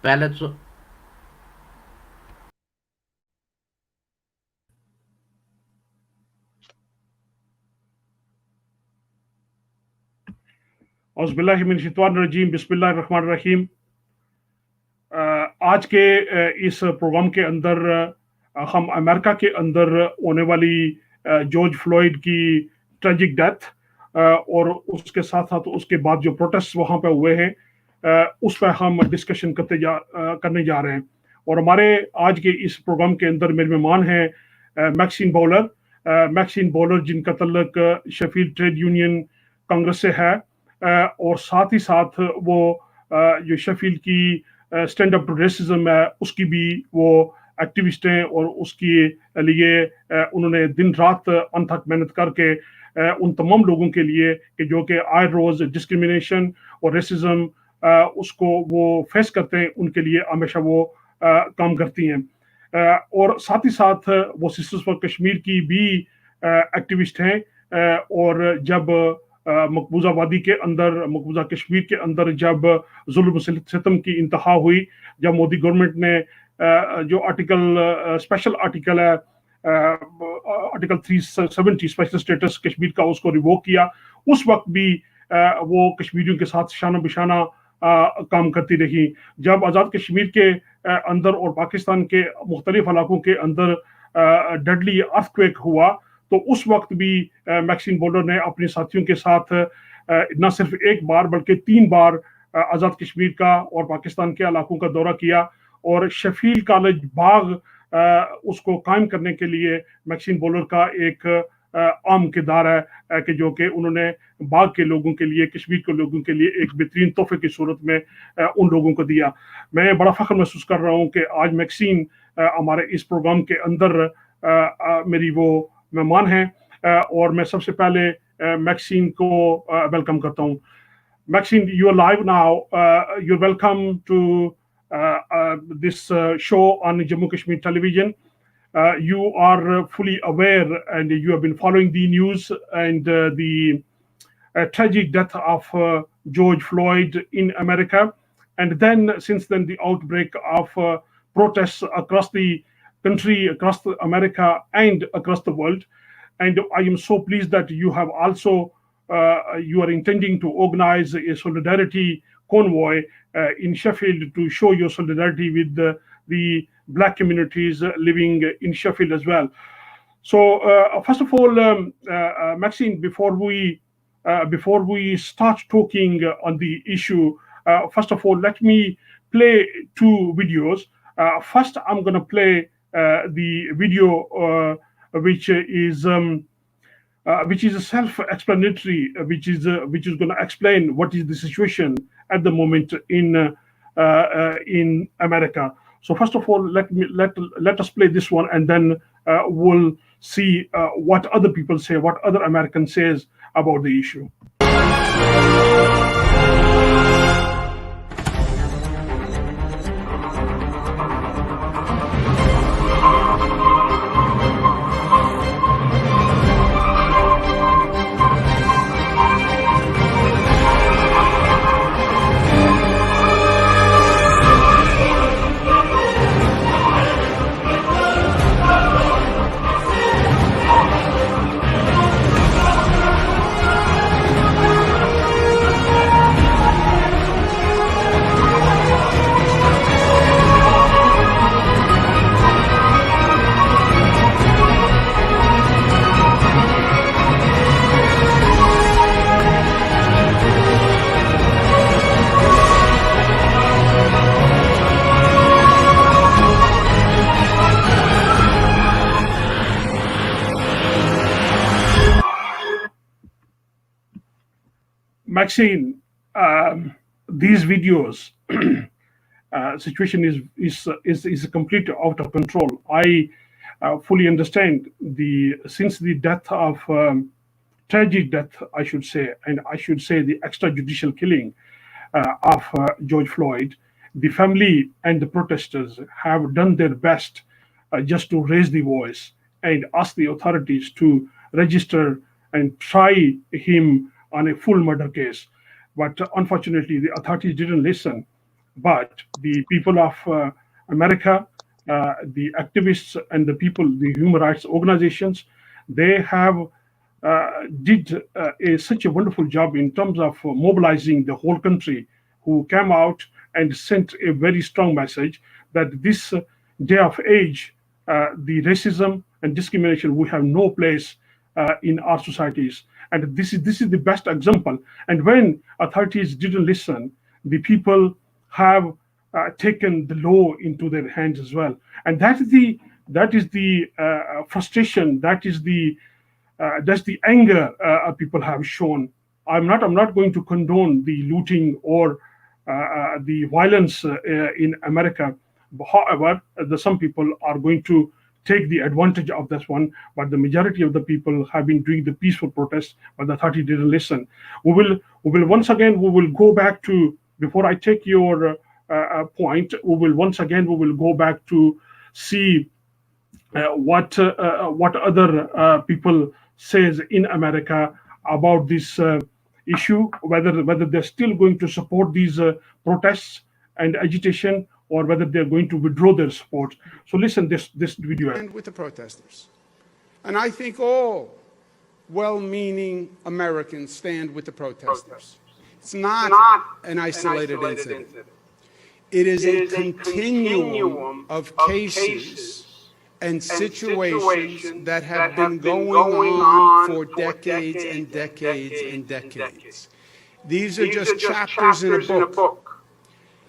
पहले तो औज़ुबिल्लाहिमिनश्शैतानिर्रजीम बिस्मिल्लाहिर्रहमानिर्रहीम। आज के इस प्रोग्राम के अंदर हम अमेरिका के अंदर होने वाली जॉर्ज फ्लॉयड की ट्रेजिक डेथ और उसके साथ साथ उसके बाद जो प्रोटेस्ट वहाँ पे हुए हैं उस पर हम डिस्कशन करने जा रहे हैं। और हमारे आज के इस प्रोग्राम के अंदर मेरे मेहमान हैं मैक्सिन बॉलर जिनका तल्लक शेफील्ड ट्रेड यूनियन कांग्रेस से है और साथ ही साथ वो जो शेफील्ड की स्टैंड अप टू रेसिज्म है उसकी भी वो एक्टिविस्ट हैं और उसके लिए उन्होंने दिन रात अनथक मेहनत करके उन तमाम लोगों के लिए कि जो कि आए रोज डिस्क्रिमिनेशन और रेसिज्म उसको वो फेस करते हैं उनके लिए हमेशा वो काम करती हैं और साथ ही साथ वो सिस्टर्स फॉर कश्मीर की भी एक्टिविस्ट हैं और जब मकबूजा वादी के अंदर मकबूजा कश्मीर के अंदर जब जुल्म सितम की इंतहा हुई, जब मोदी गवर्नमेंट ने जो स्पेशल आर्टिकल है आर्टिकल 370 स्पेशल स्टेटस कश्मीर का उसको रिवोक किया, उस वक्त भी वो कश्मीरियों के साथ शाना बिशाना काम करती रही। जब आज़ाद कश्मीर के अंदर और पाकिस्तान के मुख्तलिफ इलाकों के अंदर डेडली अर्थक्वेक हुआ तो उस वक्त भी मैक्सिन बॉलर ने अपने साथियों के साथ न सिर्फ एक बार बल्कि 3 बार आज़ाद कश्मीर का और पाकिस्तान के इलाकों का दौरा किया और शेफील्ड कॉलेज बाग उसको कायम करने के लिए मैक्सिन बॉलर का एक आम किरदार है कि जो कि उन्होंने बाग के लोगों के लिए कश्मीर के लोगों के लिए एक बेहतरीन तोहफे की सूरत में उन लोगों को दिया। मैं बड़ा फख्र महसूस कर रहा हूँ कि आज मैक्सिन हमारे इस प्रोग्राम के अंदर मेरी वो मेहमान हैं और मैं सबसे पहले मैक्सिन को वेलकम करता हूँ। Maxine, you are live now. You're welcome to this show on Jammu Kashmir television. You are fully aware and you have been following the news and the tragic death of George Floyd in America. And then, since then, the outbreak of protests across the country, across America, and across the world. And I am so pleased that you have also you are intending to organize a solidarity convoy in Sheffield to show your solidarity with the Black communities living in Sheffield as well. So, first of all, Maxine, before we start talking on the issue, first of all, let me play 2 videos. First, I'm going to play the video which is self-explanatory, which is going to explain what is the situation at the moment in America. So first of all, let us play this one, and then we'll see what other people say, what other Americans says about the issue. Maxine, these videos situation is completely out of control. I fully understand since the death of tragic death, I should say, and I should say the extrajudicial killing of George Floyd, the family and the protesters have done their best just to raise the voice and ask the authorities to register and try him on a full murder case. But unfortunately, the authorities didn't listen. But the people of America, the activists and the people, the human rights organizations, they have did such a wonderful job in terms of mobilizing the whole country, who came out and sent a very strong message that this day of age, the racism and discrimination will have no place in our societies. And this is the best example. And when authorities didn't listen, the people have taken the law into their hands as well. And that is the frustration. That's the anger people have shown. I'm not going to condone the looting or the violence in America. However, some people are going to take the advantage of this one, but the majority of the people have been doing the peaceful protest, but the authority didn't listen. We will once again we will go back to, before I take your point. We will go back to see what other people says in America about this issue, whether they're still going to support these protests and agitation, or whether they're going to withdraw their support. So listen this video. And with the protesters. And I think all well-meaning Americans stand with the protesters. It's not an isolated incident. It is a continuum of cases and situations that have been going on for decades and decades and decades. These are just chapters in a book.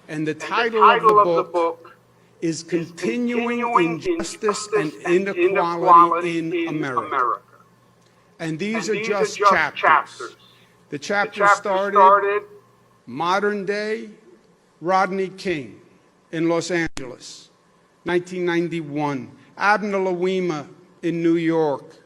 And the title of the book is Continuing Injustice and Inequality in America. And these are just chapters. The chapter started modern day Rodney King in Los Angeles, 1991. Abner Louima in New York,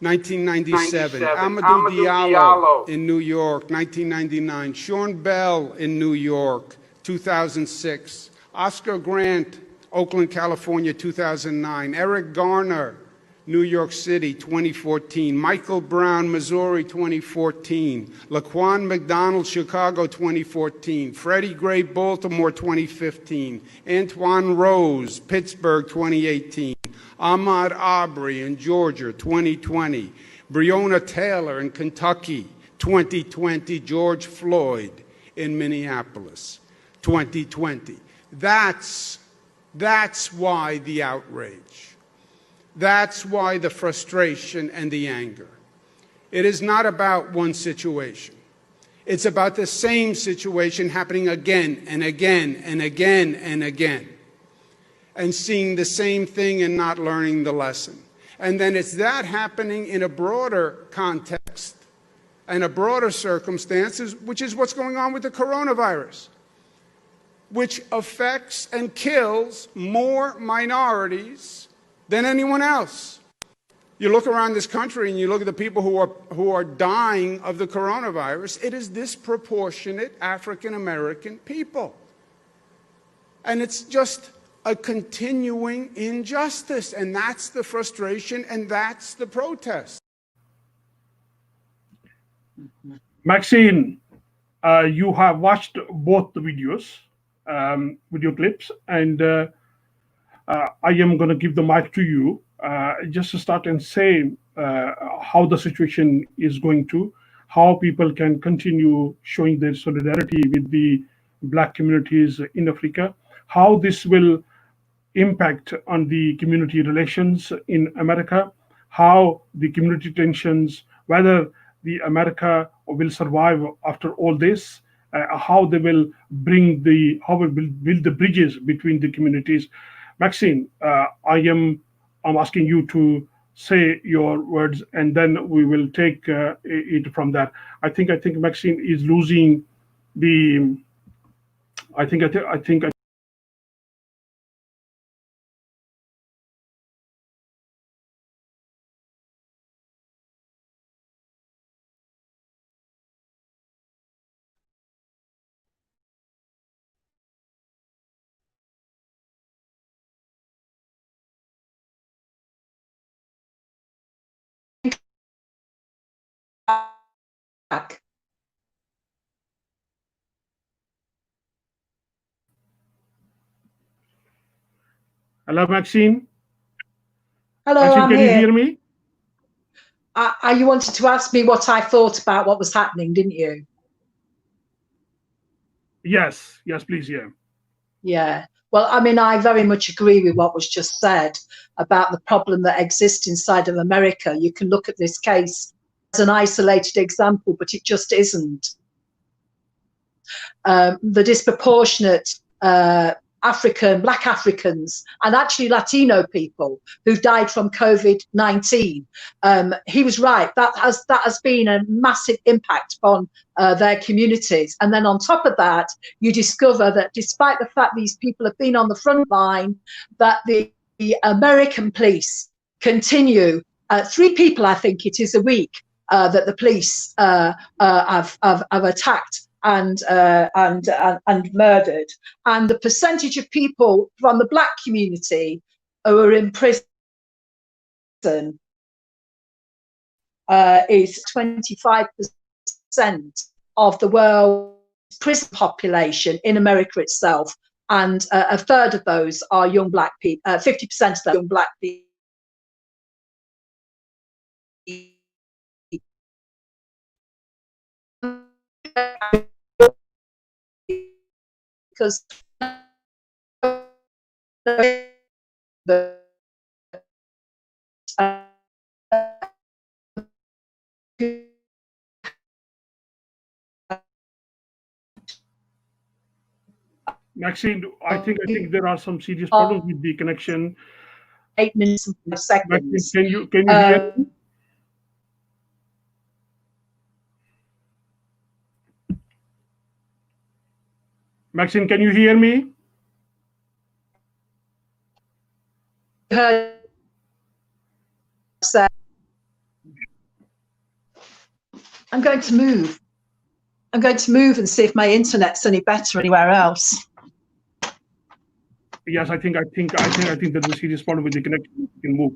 1997. Amadou Diallo in New York, 1999. Sean Bell in New York, 2006. Oscar Grant, Oakland, California, 2009. Eric Garner, New York City, 2014. Michael Brown, Missouri, 2014. Laquan McDonald, Chicago, 2014. Freddie Gray, Baltimore, 2015. Antoine Rose, Pittsburgh, 2018. Ahmaud Arbery in Georgia, 2020. Breonna Taylor in Kentucky, 2020. George Floyd in Minneapolis, 2020. That's why the outrage. That's why the frustration and the anger. It is not about one situation. It's about the same situation happening again and again and again and again, and seeing the same thing and not learning the lesson. And then it's that happening in a broader context and a broader circumstances, which is what's going on with the coronavirus, which affects and kills more minorities than anyone else. You look around this country and you look at the people who are dying of the coronavirus, it is disproportionate African American people. And it's just a continuing injustice, and that's the frustration, and that's the protest. Maxine, you have watched both the videos, video clips, and I am going to give the mic to you just to start and say how the situation is going to, how people can continue showing their solidarity with the Black communities in Africa, how this will impact on the community relations in America, how the community tensions, whether the America will survive after all this, how they will how it will build the bridges between the communities. Maxine, I'm asking you to say your words, and then we will take it from that. I think Maxine is losing the. I think back. Hello, Maxine. Hello, Maxine, I'm can you here. hear me? You wanted to ask me what I thought about what was happening, didn't you? Yes, please, yeah. Yeah. Well, I mean, I very much agree with what was just said about the problem that exists inside of America. You can look at this case as an isolated example, but it just isn't. The disproportionate Black Africans, and actually Latino people who died from COVID-19. He was right. That has been a massive impact on their communities. And then on top of that, you discover that despite the fact these people have been on the front line, that the American police continue. 3 people, I think it is, a week that the police have attacked and murdered, and the percentage of people from the Black community who are in prison is 25% of the world's prison population in America itself, and a third of those are young Black people. 50% of them are young Black people. Because the Maxine, I think there are some serious problems with the connection. 8 minutes and 5 seconds. Maxine, can you hear me? Maxine, can you hear me? I'm going to move. I'm going to move and see if my internet's any better anywhere else. Yes, I think there's a serious problem with the connection. You can move.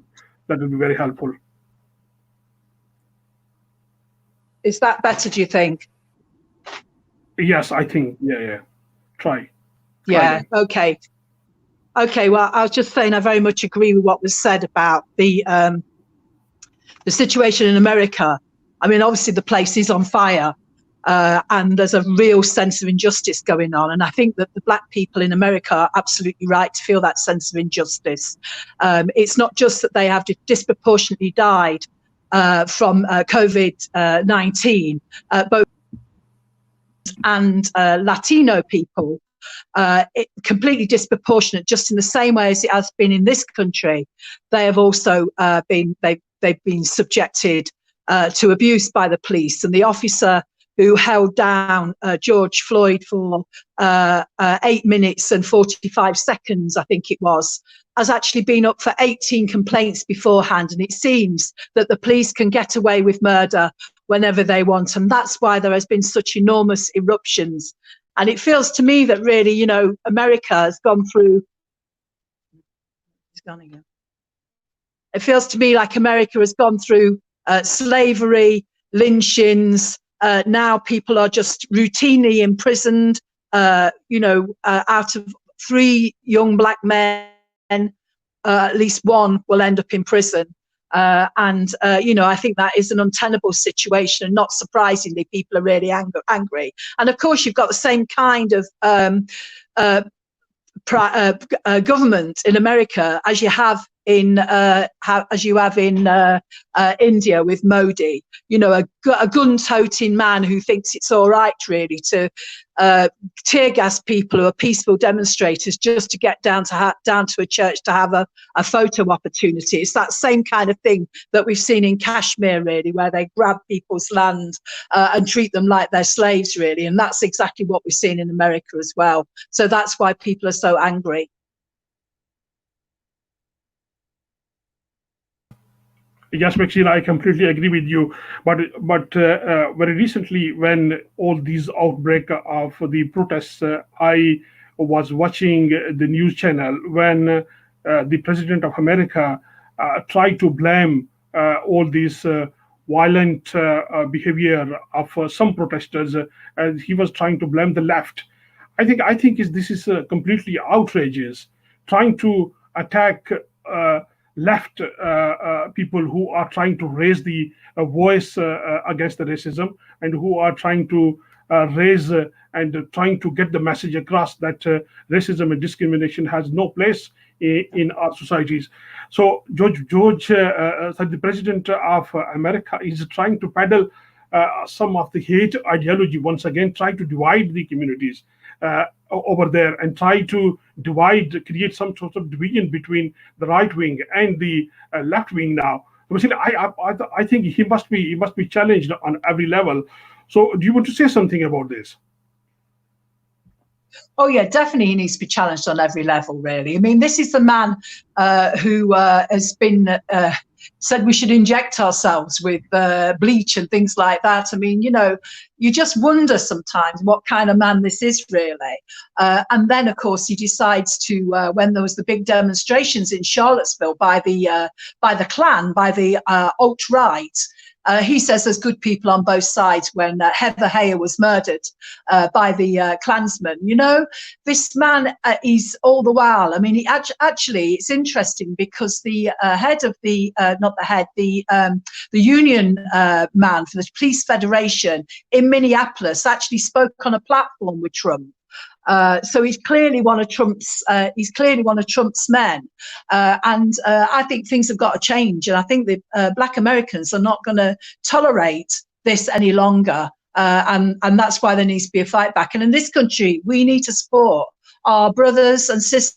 That will be very helpful. Is that better, do you think? Yes, I think. Yeah. Try Yeah. again. Okay. Well, I was just saying I very much agree with what was said about the situation in America. I mean, obviously the place is on fire, and there's a real sense of injustice going on. And I think that the Black people in America are absolutely right to feel that sense of injustice. It's not just that they have disproportionately died from COVID-19, both and Latino people, completely disproportionate, just in the same way as it has been in this country. They have also they've been subjected to abuse by the police, and the officer who held down George Floyd for 8 minutes and 45 seconds, I think it was, has actually been up for 18 complaints beforehand. And it seems that the police can get away with murder whenever they want. And that's why there has been such enormous eruptions. And it feels to me that really, you know, America has gone through. It's gone again. It feels to me like America has gone through slavery, lynchings. Now people are just routinely imprisoned. Out of 3 young Black men, at least 1 will end up in prison. I think that is an untenable situation, and not surprisingly, people are really angry. And of course, you've got the same kind of government in America as you have in India with Modi. You know, a gun-toting man who thinks it's all right really to tear gas people who are peaceful demonstrators just to get down to a church to have a photo opportunity. It's that same kind of thing that we've seen in Kashmir, really, where they grab people's land and treat them like they're slaves, really. And that's exactly what we've seen in America as well. So that's why people are so angry. Yes, Maxine, I completely agree with you. But very recently, when all these outbreak of the protests, I was watching the news channel when the president of America tried to blame all this violent behavior of some protesters, and he was trying to blame the left. I think this is completely outrageous. Trying to attack left people who are trying to raise the voice against the racism, and who are trying to raise and trying to get the message across that racism and discrimination has no place in our societies. So the president of America, is trying to peddle some of the hate ideology once again, try to divide the communities over there, and try to create some sort of division between the right wing and the left wing now. I think he must be challenged on every level. So do you want to say something about this? Oh yeah, definitely he needs to be challenged on every level, really. I mean, this is the man who has been said we should inject ourselves with bleach and things like that. I mean, you know, you just wonder sometimes what kind of man this is, really. And then, of course, he decides to, when there was the big demonstrations in Charlottesville by the Klan, by the alt-right, he says there's good people on both sides when Heather Heyer was murdered by the Klansmen. You know, this man is all the while. I mean, he actually, it's interesting because the head of the, not the head, the union man for the Police Federation in Minneapolis actually spoke on a platform with Trump. So he's clearly one of Trump's men, and I think things have got to change. And I think the Black Americans are not going to tolerate this any longer, and that's why there needs to be a fight back. And in this country, we need to support our brothers and sisters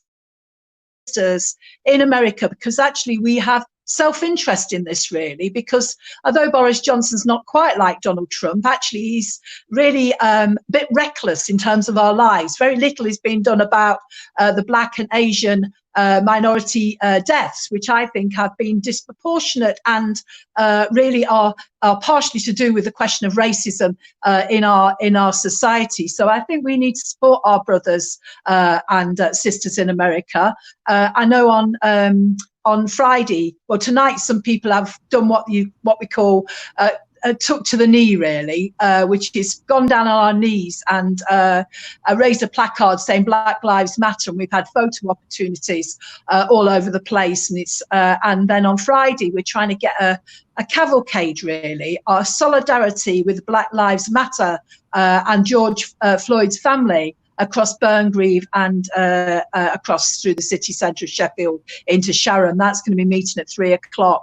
in America, because actually we have self-interest in this, really, because although Boris Johnson's not quite like Donald Trump, actually he's really a bit reckless in terms of our lives. Very little is being done about the Black and Asian minority deaths, which I think have been disproportionate and really are partially to do with the question of racism in our society. So I think we need to support our brothers and sisters in America. I know on Friday, well, tonight, some people have done what we call took to the knee, really, which is gone down on our knees and raised a placard saying Black Lives Matter, and we've had photo opportunities all over the place. And it's and then on Friday we're trying to get a cavalcade, really, our solidarity with Black Lives Matter and George Floyd's family across Burngreave and across through the city centre of Sheffield into Sharon. That's going to be meeting at 3 o'clock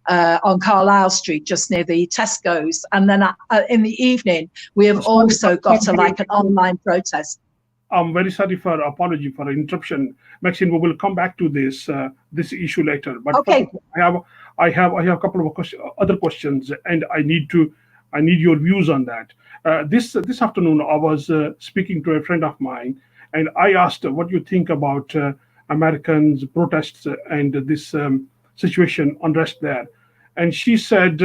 on Carlisle Street, just near the Tesco's. And then in the evening, we have also got an online protest. I'm very sorry for apology for interruption, Maxine. We will come back to this issue later. But okay, I have a couple of other questions, and I need your views on that. This afternoon, I was speaking to a friend of mine, and I asked her, what do you think about Americans' protests and this situation, unrest there? And she said,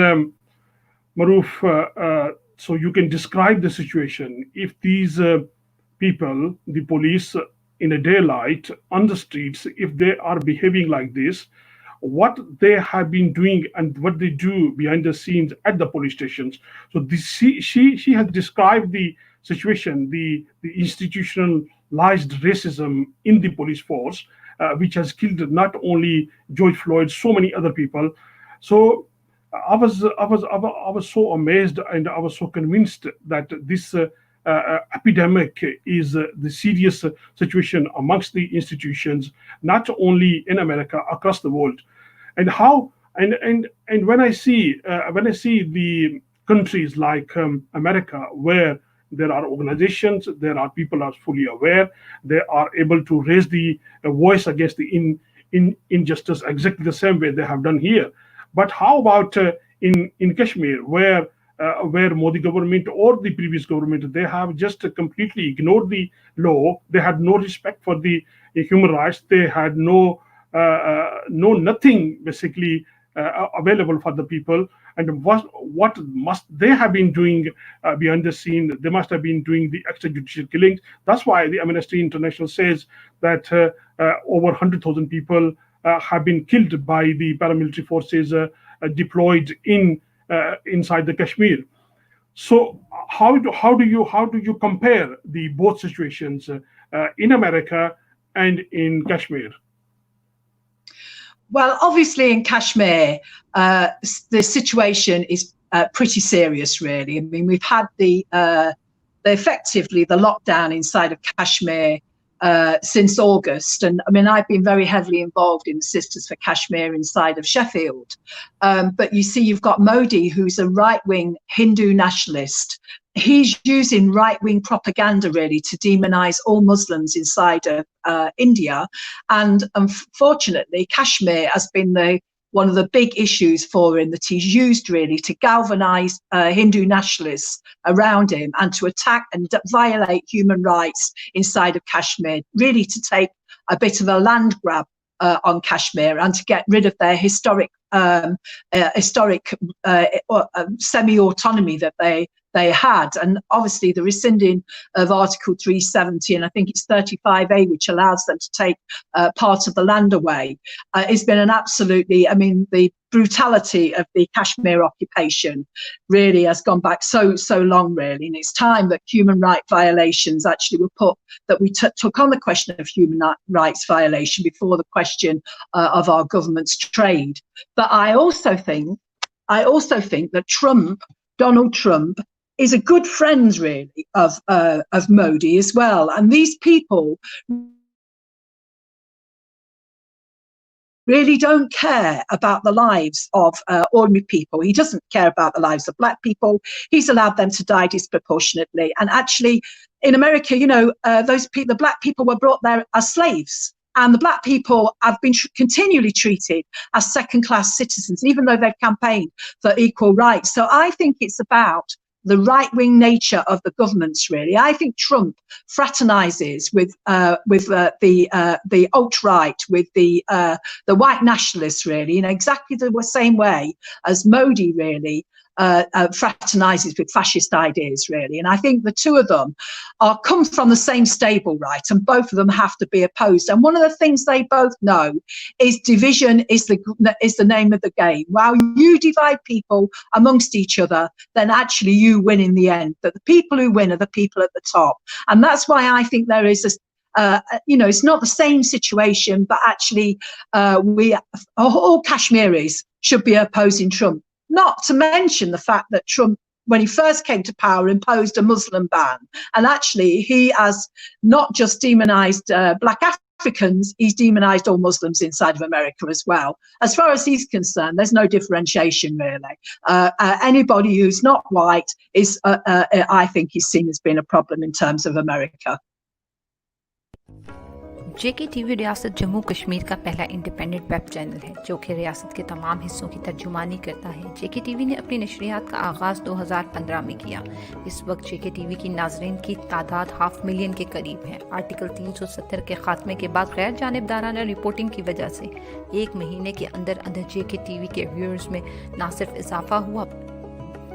Maruf, so you can describe the situation. If these people, the police in a daylight on the streets, if they are behaving like this, what they have been doing and what they do behind the scenes at the police stations. So she has described the situation, the institutionalized racism in the police force, which has killed not only George Floyd, so many other people. So I was so amazed, and I was so convinced that this epidemic is the serious situation amongst the institutions, not only in America, across the world. And how and when I see the countries like America, where there are organizations, there are people are fully aware, they are able to raise the voice against the injustice exactly the same way they have done here. But how about in Kashmir, where Modi government or the previous government, they have just completely ignored the law. They had no respect for the human rights. They had nothing basically available for the people. And what must they have been doing behind the scene? They must have been doing the extrajudicial killings. That's why the Amnesty International says that over 100,000 people have been killed by the paramilitary forces deployed inside the Kashmir. So how do you compare the both situations in America and in Kashmir? Well, obviously in Kashmir, the situation is pretty serious, really. I mean, we've had effectively the lockdown inside of Kashmir since August. And I mean, I've been very heavily involved in the Sisters for Kashmir inside of Sheffield. But you see, you've got Modi, who's a right-wing Hindu nationalist. He's using right-wing propaganda really to demonize all Muslims inside of India. And unfortunately, Kashmir has been one of the big issues for him, that he's used really to galvanize Hindu nationalists around him and to attack and violate human rights inside of Kashmir, really to take a bit of a land grab on Kashmir and to get rid of their historic semi-autonomy that they had. And obviously the rescinding of Article 370, and I think it's 35A, which allows them to take part of the land away, has been an absolutely, I mean, the brutality of the Kashmir occupation really has gone back so long, really. And it's time that human rights violations actually were put, that we took on the question of human rights violation before the question of our government's trade. But I also think that Donald Trump, is a good friend really of Modi as well. And these people really don't care about the lives of ordinary people. He doesn't care about the lives of black people. He's allowed them to die disproportionately. And actually, in America, you know, the black people were brought there as slaves. And the black people have been continually treated as second-class citizens, even though they've campaigned for equal rights. So I think it's about the right-wing nature of the governments, really. I think Trump fraternizes with the alt-right, with the white nationalists, really, in exactly the same way as Modi really fraternizes with fascist ideas, really. And I think the two of them come from the same stable, right? And both of them have to be opposed. And one of the things they both know is division is the name of the game. While you divide people amongst each other, then actually you win in the end. But the people who win are the people at the top. And that's why I think there is you know, it's not the same situation, but actually all Kashmiris should be opposing Trump. Not to mention the fact that Trump, when he first came to power, imposed a Muslim ban. And actually, he has not just demonized black Africans, he's demonized all Muslims inside of America as well. As far as he's concerned, there's no differentiation, really. Anybody who's not white is, I think, is seen as being a problem in terms of America. JK TV रियासत जम्मू कश्मीर का पहला independent web channel है जो कि रियासत के तमाम हिस्सों की तर्जुमानी करता है। जेके टीवी ने अपनी नशरियात का आगाज़ 2015 में किया। इस वक्त जेके टीवी की नाजरीन की तादाद 500,000 के करीब है। आर्टिकल 370 के खात्मे के बाद गैर जानिबदाराना रिपोर्टिंग की वजह से एक महीने के अंदर जेके टीवी के व्यूअर्स में न सिर्फ इजाफा हुआ,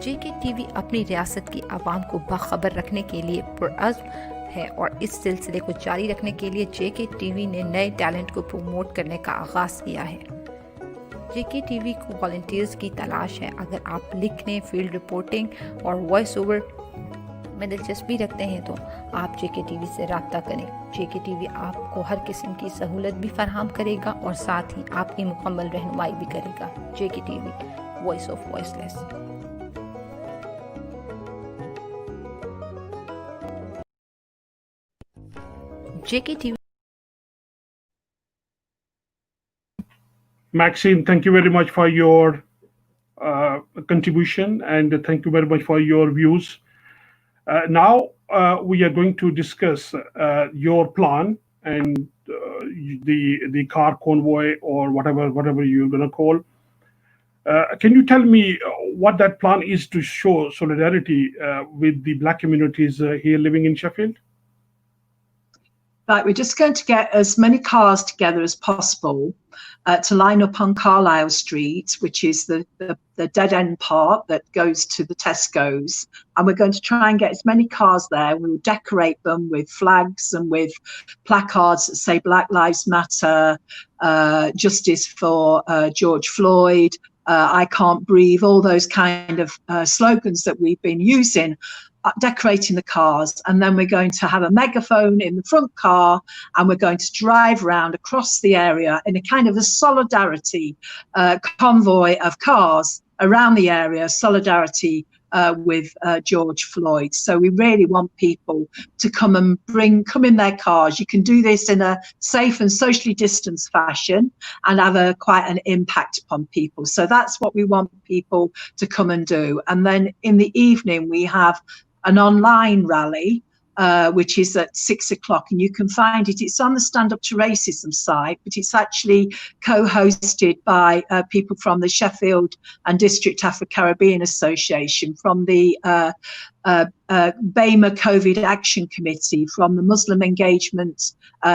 जेके टीवी अपनी रियासत की आवाम को बाखबर रखने के लिए पुरअज़्म है और इस सिलसिले को जारी रखने के लिए जेके टीवी ने नए टैलेंट को प्रमोट करने का आगाज़ किया है। जेके टीवी को वॉलंटियर्स की तलाश है। अगर आप लिखने, फील्ड रिपोर्टिंग और वॉइस ओवर में दिलचस्पी रखते हैं तो आप जेके टीवी से रब्ता करें। जेके टीवी आपको हर किस्म की सहूलत भी फराहम करेगा और साथ ही आपकी मुकम्मल रहनुमाई भी करेगा। JK TV, voice of voiceless. JKTV. Maxine, thank you very much for your contribution, and thank you very much for your views. Now we are going to discuss your plan and the car convoy or whatever you're going to call. Can you tell me what that plan is to show solidarity with the black communities here living in Sheffield? Right, we're just going to get as many cars together as possible to line up on Carlisle Street, which is the dead end part that goes to the Tesco's. And we're going to try and get as many cars there. We will decorate them with flags and with placards that say Black Lives Matter, Justice for George Floyd, I Can't Breathe, all those kind of slogans that we've been using decorating the cars, and then we're going to have a megaphone in the front car, and we're going to drive around across the area in a kind of a solidarity convoy of cars around the area, solidarity with George Floyd. So we really want people to come in their cars. You can do this in a safe and socially distanced fashion and have quite an impact upon people. So that's what we want people to come and do. And then in the evening, we have an online rally, which is at 6 o'clock, and you can find it. It's on the Stand Up to Racism site, but it's actually co-hosted by people from the Sheffield and District Afro-Caribbean Association, from the BAMA COVID Action Committee, from the Muslim Engagement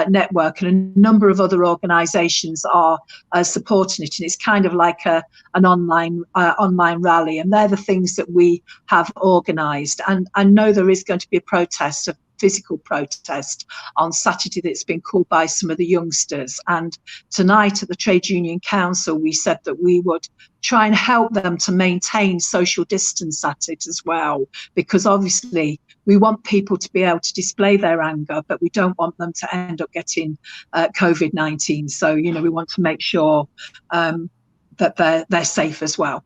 Network, and a number of other organisations are supporting it. And it's kind of like an online rally, and they're the things that we have organised. And I know there is going to be a protest, a physical protest on Saturday that's been called by some of the youngsters. And tonight at the Trade Union Council, we said that we would try and help them to maintain social distance at it as well, because obviously we want people to be able to display their anger, but we don't want them to end up getting COVID-19. So, you know, we want to make sure that they're safe as well.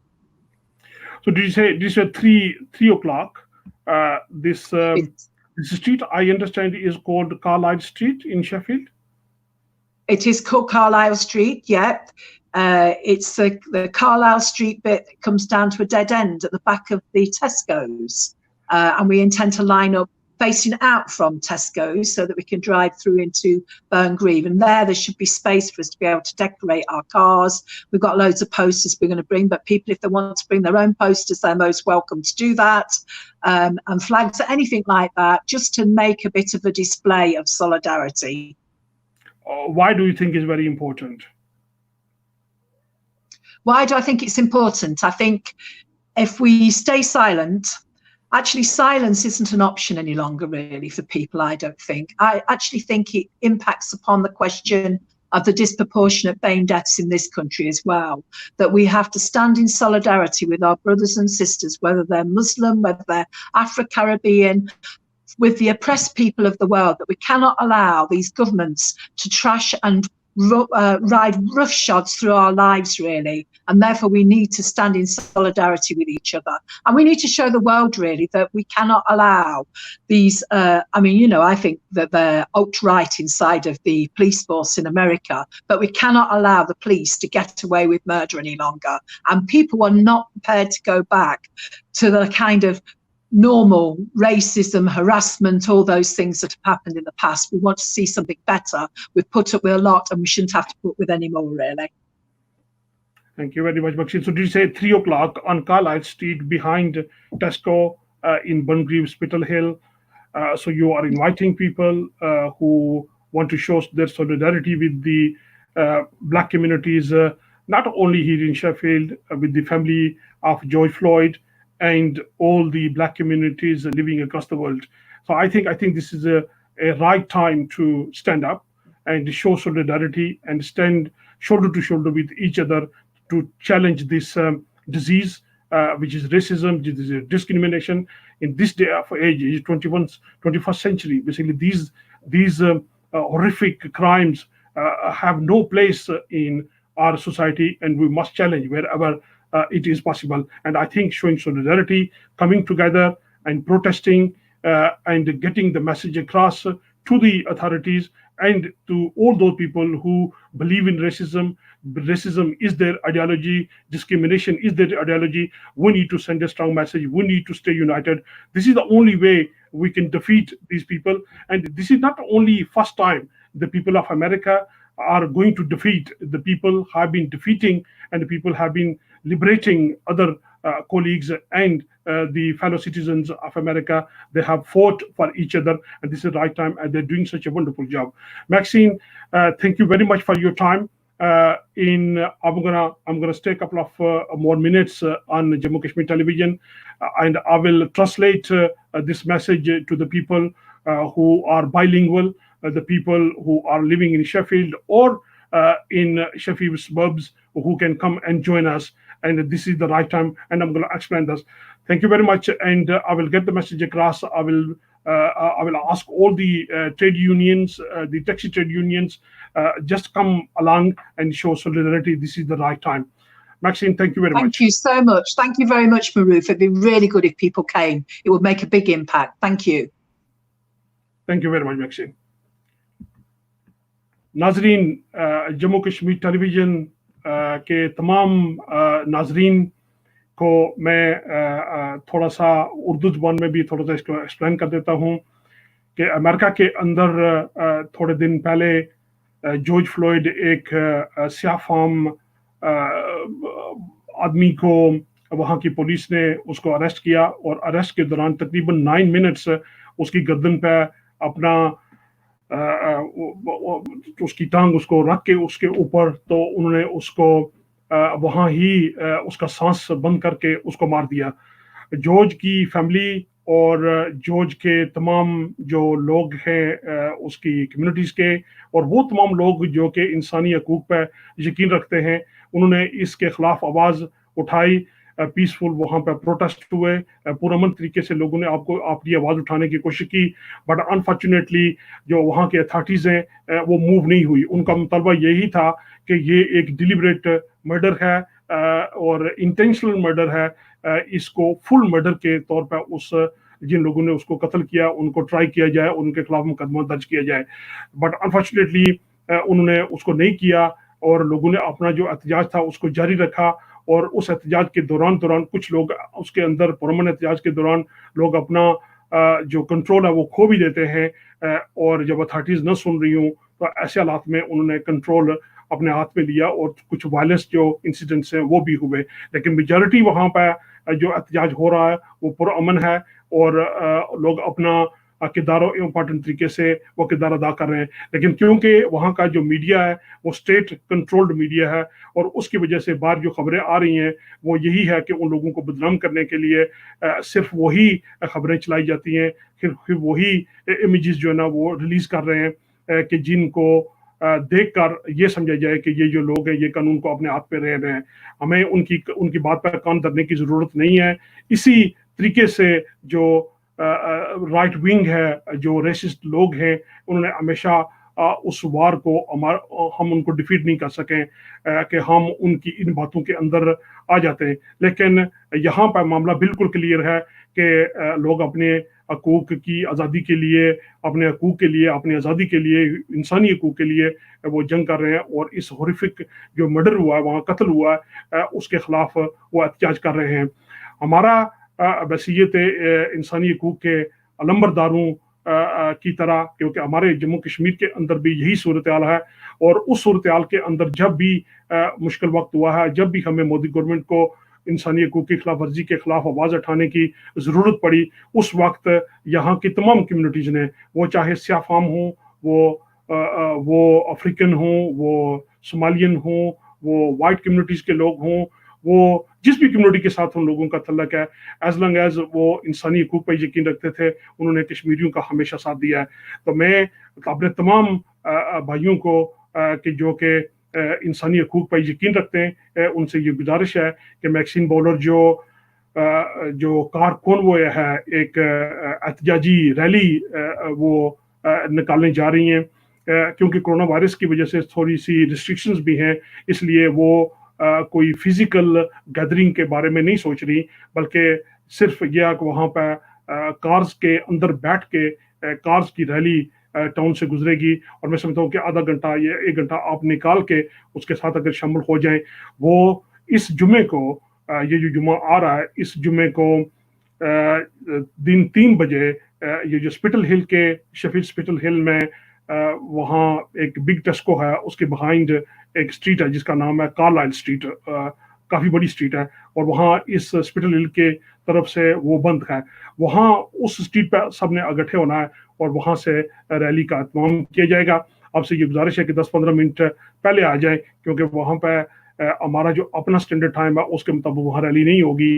So did you say this is 3 o'clock? This street, I understand, is called Carlisle Street in Sheffield? It is called Carlisle Street, yeah. It's the Carlisle Street bit that comes down to a dead end at the back of the Tesco's. And we intend to line up facing out from Tesco's so that we can drive through into Burngreave. And there should be space for us to be able to decorate our cars. We've got loads of posters we're going to bring, but people, if they want to bring their own posters, they're most welcome to do that. And flags or anything like that, just to make a bit of a display of solidarity. Why do you think it's very important? Why do I think it's important? I think if we stay silent, actually silence isn't an option any longer really for people, I don't think. I actually think it impacts upon the question of the disproportionate BAME deaths in this country as well, that we have to stand in solidarity with our brothers and sisters, whether they're Muslim, whether they're Afro-Caribbean, with the oppressed people of the world, that we cannot allow these governments to trash and ride roughshod through our lives, really. And therefore we need to stand in solidarity with each other. And we need to show the world, really, that we cannot allow these, I mean, you know, I think that they're alt-right inside of the police force in America, but we cannot allow the police to get away with murder any longer. And people are not prepared to go back to the kind of normal racism, harassment, all those things that have happened in the past. We want to see something better. We've put up with a lot and we shouldn't have to put with any more, really. Thank you very much, Bakshi. So did you say 3 o'clock on Carlisle Street behind Tesco in Burngreave, Spittal Hill? So you are inviting people who want to show their solidarity with the Black communities, not only here in Sheffield, with the family of George Floyd, and all the Black communities living across the world. So I think this is a right time to stand up and show solidarity and stand shoulder to shoulder with each other to challenge this disease, which is racism, which is discrimination in this day of age, 21st century. Basically, these horrific crimes have no place in our society, and we must challenge wherever it is possible. And I think showing solidarity, coming together and protesting and getting the message across to the authorities and to all those people who believe in racism. Racism is their ideology, discrimination is their ideology. We need to send a strong message. We need to stay united. This is the only way we can defeat these people. And this is not only first time the people of America are going to defeat. The people have been defeating, and the people have been liberating other colleagues and the fellow citizens of America. They have fought for each other, and this is the right time, and they're doing such a wonderful job. Maxine, thank you very much for your time. I'm gonna stay a couple of more minutes on Jammu Kashmir television, and I will translate this message to the people who are bilingual, the people who are living in Sheffield or in Sheffield suburbs, who can come and join us. And this is the right time, and I'm going to explain this. Thank you very much, and I will get the message across. I will ask all the trade unions, the taxi trade unions, just come along and show solidarity. This is the right time. Maxine, thank you very much. Thank you so much. Thank you very much, Maruf. It'd be really good if people came. It would make a big impact. Thank you. Thank you very much, Maxine. नाजरीन, Jammu Kashmir television के तमाम नाजरीन को मैं थोड़ा सा उर्दू ज़बान में भी थोड़ा सा इसको एक्सप्लेन कर देता हूँ कि अमेरिका के अंदर थोड़े दिन पहले जॉर्ज फ्लॉयड एक स्याह फाम आदमी को वहाँ की पुलिस ने उसको अरेस्ट किया और अरेस्ट के दौरान तकरीबन 9 मिनट्स उसकी गर्दन पे अपना उसकी टांग उसको रख के उसके ऊपर तो उन्होंने उसको वहाँ ही उसका सांस बंद करके उसको मार दिया। जॉर्ज की फैमिली और जॉर्ज के तमाम जो लोग हैं उसकी कम्युनिटीज़ के और वो तमाम लोग जो कि इंसानी हकूक़ पर यकीन रखते हैं, उन्होंने इसके ख़िलाफ़ आवाज़ उठाई, पीसफुल वहाँ पर प्रोटेस्ट हुए, पुरअमन तरीके से लोगों ने अपनी आवाज़ उठाने की कोशिश की, बट अनफॉर्चुनेटली जो वहाँ के अथॉरिटीज़ हैं वो मूव नहीं हुई। उनका मुतालबा यही था कि ये एक डिलिबरेट मर्डर है और इंटेंशनल मर्डर है, इसको फुल मर्डर के तौर पर उस जिन लोगों ने उसको कत्ल किया उनको ट्राई किया जाए, उनके खिलाफ मुकदमा दर्ज किया जाए, बट अनफॉर्चुनेटली उन्होंने उसको नहीं किया और लोगों ने अपना जो एहतजाज था उसको जारी रखा। और उस एहतजाज के दौरान कुछ लोग उसके अंदर पुरअमन एहतजाज के दौरान लोग अपना जो कंट्रोल है वो खो भी देते हैं और जब अथॉरिटीज़ न सुन रही हूँ तो ऐसे हालात में उन्होंने कंट्रोल अपने हाथ में लिया और कुछ वायलेंस जो इंसिडेंट्स हैं वो भी हुए, लेकिन मेजॉरिटी वहाँ पर जो एहतजाज हो रहा है वो पुरअमन है और लोग अपना किरदार इम्पोर्टेंट तरीके से वो किरदार अदा कर रहे हैं। लेकिन क्योंकि वहाँ का जो मीडिया है वो स्टेट कंट्रोल्ड मीडिया है और उसकी वजह से बाहर जो खबरें आ रही हैं वो यही है कि उन लोगों को बदनाम करने के लिए सिर्फ वही खबरें चलाई जाती हैं, फिर वही इमेजेस जो है ना वो रिलीज कर रहे हैं कि जिनको देखकर ये समझा जाए कि ये जो लोग हैं ये कानून को अपने हाथ पे रह रहे हैं। हमें उनकी बात पर कान धरने की जरूरत नहीं है। इसी तरीके से जो राइट विंग है, जो रेसिस्ट लोग हैं, उन्होंने हमेशा उस वार को हम उनको डिफीट नहीं कर सकें कि हम उनकी इन बातों के अंदर आ जाते हैं। लेकिन यहाँ पर मामला बिल्कुल क्लियर है कि लोग अपने हकूक़ की आज़ादी के लिए, अपने हकूक़ के लिए, अपनी आज़ादी के लिए, इंसानी हकूक़ के लिए वो जंग कर रहे हैं और इस हॉरिफिक जो मर्डर हुआ है, वहाँ कत्ल हुआ है, उसके ख़िलाफ़ वो एहतजाज कर रहे हैं। हमारा वसीयत इंसानी हकूक़ के अलंबरदारों की तरह, क्योंकि हमारे जम्मू कश्मीर के अंदर भी यही सूरत हाल है और उस सूरत हाल के अंदर जब भी मुश्किल वक्त हुआ है, जब भी हमें मोदी गवर्नमेंट को इंसानी हकूक़ की खिलाफ वर्जी के खिलाफ आवाज़ उठाने की ज़रूरत पड़ी, उस वक्त यहाँ की तमाम कम्युनिटीज़ ने, वो चाहे स्याह फाम हों, वो अफ्रीकन हों, वो सोमालियन हों, वो वाइट कम्युनिटीज़ के लोग हों, वो जिस भी कम्युनिटी के साथ उन लोगों का तल्लक है, एज लॉन्ग एज वो इंसानी हकूक़ पर यकीन रखते थे, उन्होंने कश्मीरियों का हमेशा साथ दिया है। तो मैं अपने तमाम भाइयों को कि जो कि इंसानी हकूक़ पर यकीन रखते हैं, उनसे ये गुजारिश है कि मैक्सिन बॉलर जो कार कॉन्वॉय है, एक एहतजाजी रैली वो निकालने जा रही हैं, क्योंकि कोरोना वायरस की वजह से थोड़ी सी रिस्ट्रिक्शंस भी हैं, इसलिए वो कोई फिजिकल गैदरिंग के बारे में नहीं सोच रही, बल्कि सिर्फ यह कि वहाँ पर कार्स के अंदर बैठ के कार्स की रैली टाउन से गुजरेगी। और मैं समझता हूँ कि आधा घंटा या 1 घंटा आप निकाल के उसके साथ अगर शामिल हो जाएं, वो इस जुमे को, ये जो जुमा आ रहा है, इस जुमे को दिन 3 बजे ये जो स्पिटल हिल के शेफील्ड स्पिटल हिल में वहाँ एक बिग टेस्को है, उसके बिहाइंड एक स्ट्रीट है जिसका नाम है कार्लाइल स्ट्रीट, काफ़ी बड़ी स्ट्रीट है और वहाँ इस स्पिटल हिल के तरफ से वो बंद है। वहाँ उस स्ट्रीट पर सब ने इकट्ठे होना है और वहाँ से रैली का एहतमाम किया जाएगा। आपसे ये गुजारिश है कि 10-15 मिनट पहले आ जाए, क्योंकि वहाँ पर हमारा जो अपना स्टैंडर्ड टाइम है उसके मुताबिक वहाँ रैली नहीं होगी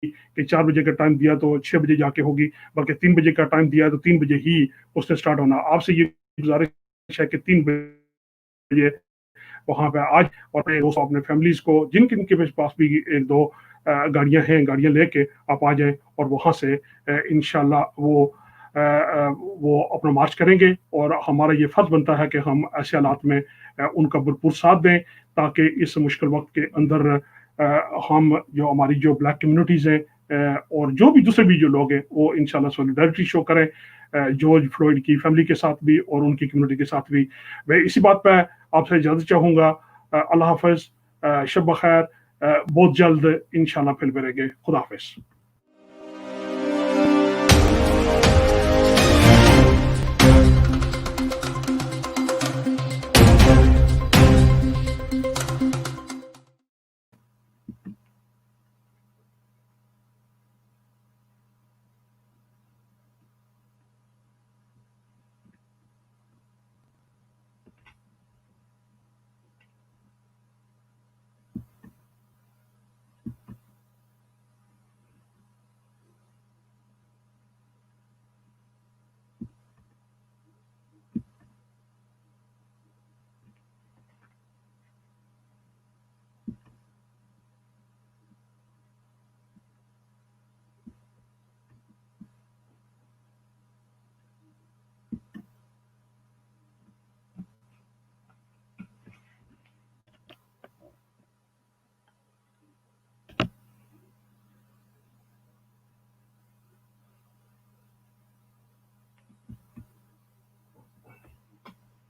कि 4 बजे का टाइम दिया तो 6 बजे जाके होगी, बल्कि 3 बजे का टाइम दिया तो 3 बजे ही उसने स्टार्ट होना। आपसे ये गुजारिश है कि 3 बजे वहाँ पे आज और अपने दोस्तों, अपने फैमिलीज को, जिनके पास भी 1-2 گاڑیاں ہیں, گاڑیاں لے کے آپ آ جائیں اور وہاں سے انشاءاللہ وہ اپنا مارچ کریں گے, اور ہمارا یہ فرض بنتا ہے کہ ہم ایسے حالات میں ان کا بھرپور ساتھ دیں تاکہ اس مشکل وقت کے اندر ہم جو ہماری جو بلیک کمیونٹیز ہیں اور جو بھی دوسرے بھی جو لوگ ہیں وہ انشاءاللہ سولیڈیرٹی شو کریں جارج فلوئڈ کی فیملی کے ساتھ بھی اور ان کی کمیونٹی کے ساتھ بھی. میں اسی بات پہ آپ سے اجازت چاہوں گا. اللہ حافظ, شب بخیر, بہت جلد انشاءاللہ پھر ملیں گے. خدا حافظ.